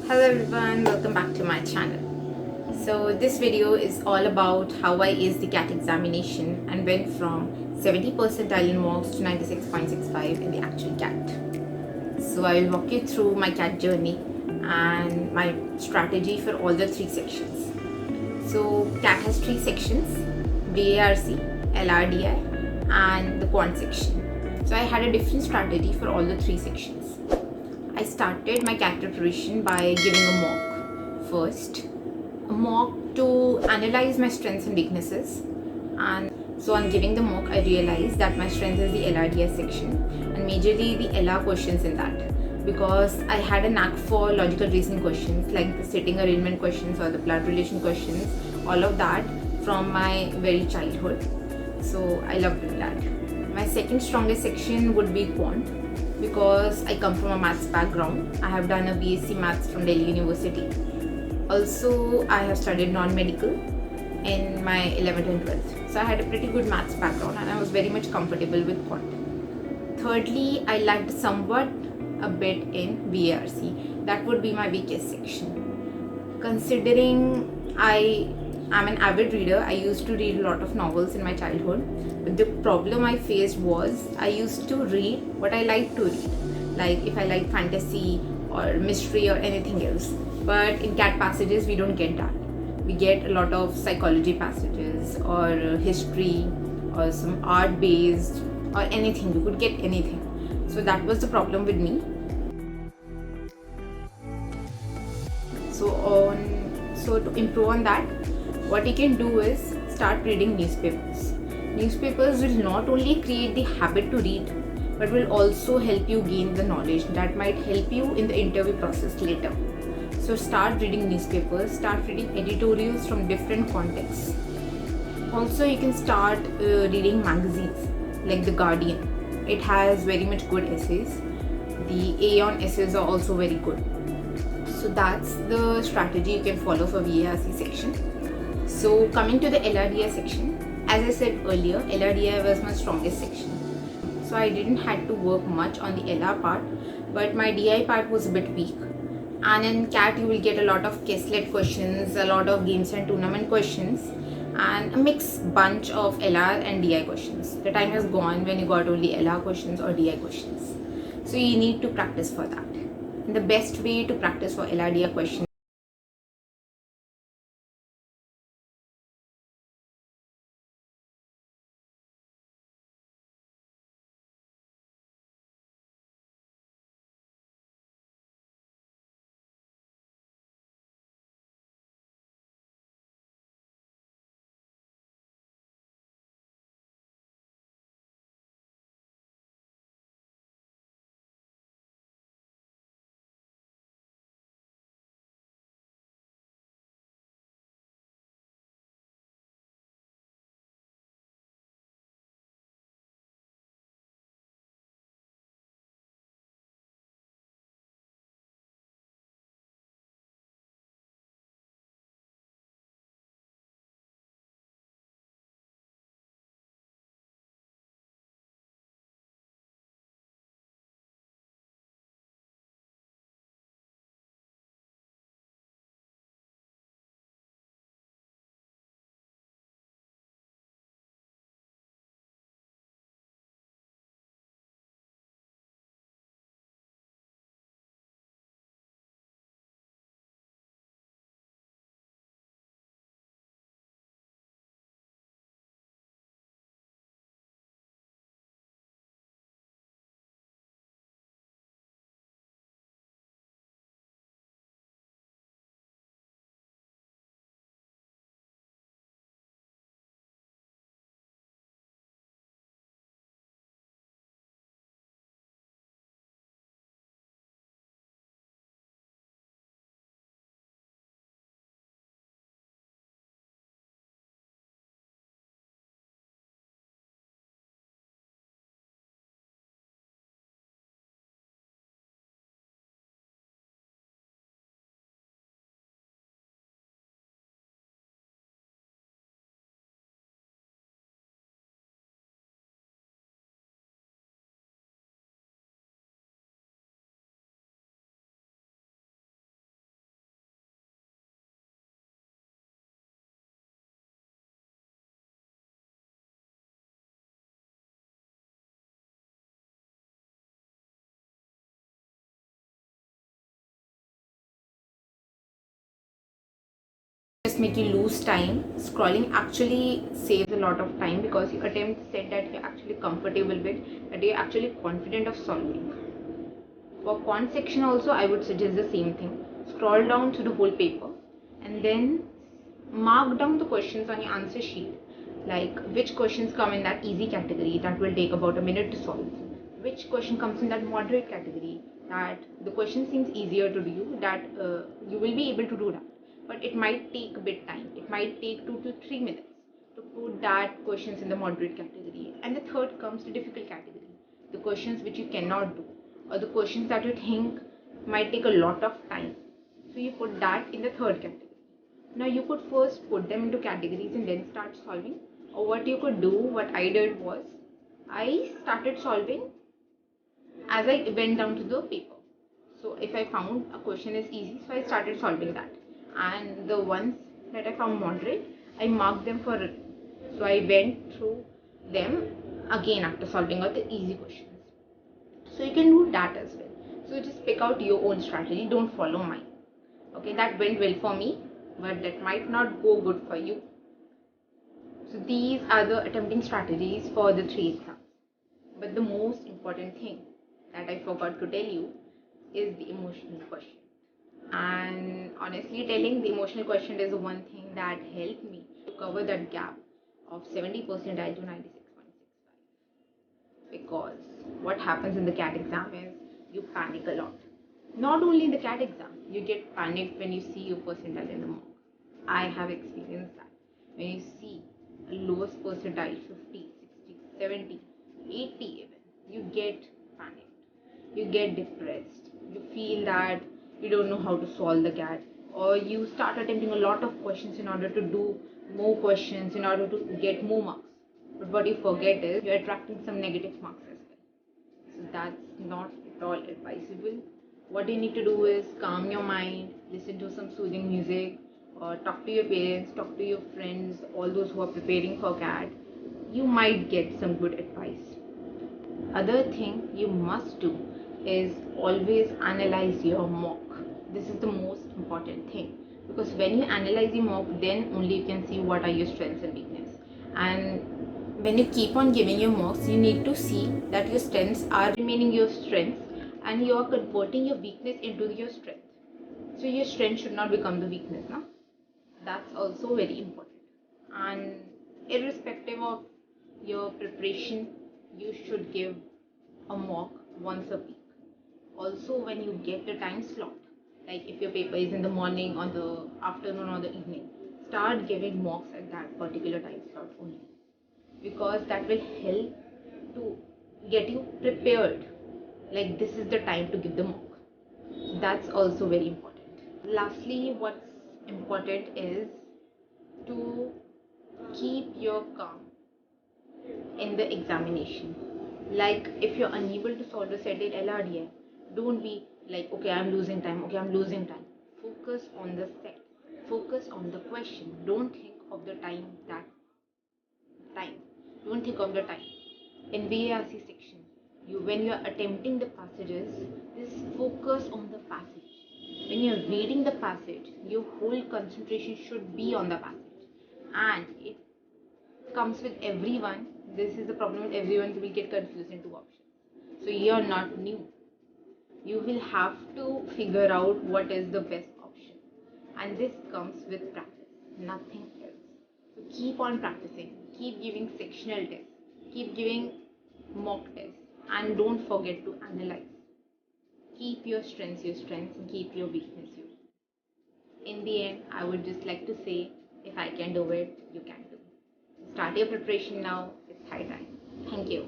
Hello everyone, welcome back to my channel. So this video is all about how I aced the CAT examination and went from 70 percentile in mocks to 96.65 in the actual CAT. So I will walk you through my CAT journey and my strategy for all the three sections. So CAT has three sections: VARC, LRDI and the Quant Section. So I had a different strategy for all the three sections. I started my CAT preparation by giving a mock first. A mock to analyze my strengths and weaknesses. And so on giving the mock, I realized that my strength is the LRDS section and majorly the LR questions in that, because I had a knack for logical reasoning questions like the sitting arrangement questions or the blood relation questions, all of that from my very childhood. So I loved doing that. My second strongest section would be quant, because I come from a maths background. I have done a BSc Maths from Delhi University. Also, I have studied non-medical in my 11th and 12th. So I had a pretty good maths background and I was very much comfortable with quant. Thirdly, I lacked somewhat a bit in VARC. That would be my weakest section. Considering I am an avid reader, I used to read a lot of novels in my childhood. But the problem I faced was I used to read what I like to read, like if I like fantasy or mystery or anything else. But in CAT passages, we don't get that. We get a lot of psychology passages or history or some art based or anything. You could get anything. So that was the problem with me. So to improve on that, what you can do is start reading newspapers. Newspapers will not only create the habit to read, but will also help you gain the knowledge that might help you in the interview process later. So start reading newspapers, start reading editorials from different contexts. Also, you can start reading magazines like The Guardian. It has very much good essays. The Aeon essays are also very good. So that's the strategy you can follow for VARC section. So coming to the LRDI section, as I said earlier, LRDI was my strongest section. So I didn't had to work much on the LR part, but my DI part was a bit weak. And in CAT you will get a lot of Quizlet questions, a lot of games and tournament questions, and a mixed bunch of LR and DI questions. The time has gone when you got only LR questions or DI questions. So you need to practice for that. And the best way to practice for LRDI questions just make you lose time. Scrolling actually saves a lot of time because your attempt set that you're actually comfortable with, that you're actually confident of solving. For quant section also, I would suggest the same thing. Scroll down to the whole paper and then mark down the questions on your answer sheet, like which questions come in that easy category that will take about a minute to solve, which question comes in that moderate category that the question seems easier to do, that you will be able to do that, but it might take a bit time. It might take 2 to 3 minutes to put that questions in the moderate category. And the third comes the difficult category, the questions which you cannot do, or the questions that you think might take a lot of time. So you put that in the third category. Now you could first put them into categories and then start solving. Or what you could do, what I did was, I started solving as I went down to the paper. So if I found a question is easy, so I started solving that. And the ones that I found moderate, I marked them for it. So I went through them again after solving out the easy questions. So you can do that as well. So just pick out your own strategy, don't follow mine. Okay, that went well for me, but that might not go good for you. So these are the attempting strategies for the 3 exams. But the most important thing that I forgot to tell you is the emotional quotient. And honestly telling, the emotional quotient is the one thing that helped me to cover that gap of 70 percentile to 96.65. Because what happens in the CAT exam is you panic a lot. Not only in the CAT exam, you get panicked when you see your percentile in the mock. I have experienced that. When you see a lowest percentile 50, 60, 70, 80 even, you get panicked. You get depressed. You feel that you don't know how to solve the CAT, or you start attempting a lot of questions in order to do more questions in order to get more marks. But what you forget is you're attracting some negative marks as well. So that's not at all advisable. What you need to do is calm your mind, listen to some soothing music, or talk to your parents, talk to your friends, all those who are preparing for CAT. You might get some good advice. Other thing you must do is always analyze your mock. This is the most important thing, because when you analyze your mock, then only you can see what are your strengths and weakness. And when you keep on giving your mocks, you need to see that your strengths are remaining your strengths and you are converting your weakness into your strength. So your strength should not become the weakness now. That's also very important. And irrespective of your preparation, you should give a mock once a week. Also, when you get the time slot, like if your paper is in the morning or the afternoon or the evening, start giving mocks at that particular time slot only, because that will help to get you prepared, like this is the time to give the mock. That's also very important. Lastly, what's important is to keep your calm in the examination. Like if you're unable to solve a set in LRD, don't be like, okay, I'm losing time, okay, I'm losing time. Focus on the set, focus on the question. Don't think of the time, that time. Don't think of the time. In VARC section, when you are attempting the passages, just focus on the passage. When you're reading the passage, your whole concentration should be on the passage. And it comes with everyone. This is the problem with everyone, will get confused into options. So you're not new. You will have to figure out what is the best option. And this comes with practice, nothing else. So keep on practicing, keep giving sectional tests, keep giving mock tests, and don't forget to analyze. Keep your strengths, and keep your weakness, you. In the end, I would just like to say, if I can do it, you can do. Start your preparation now. It's high time. Thank you.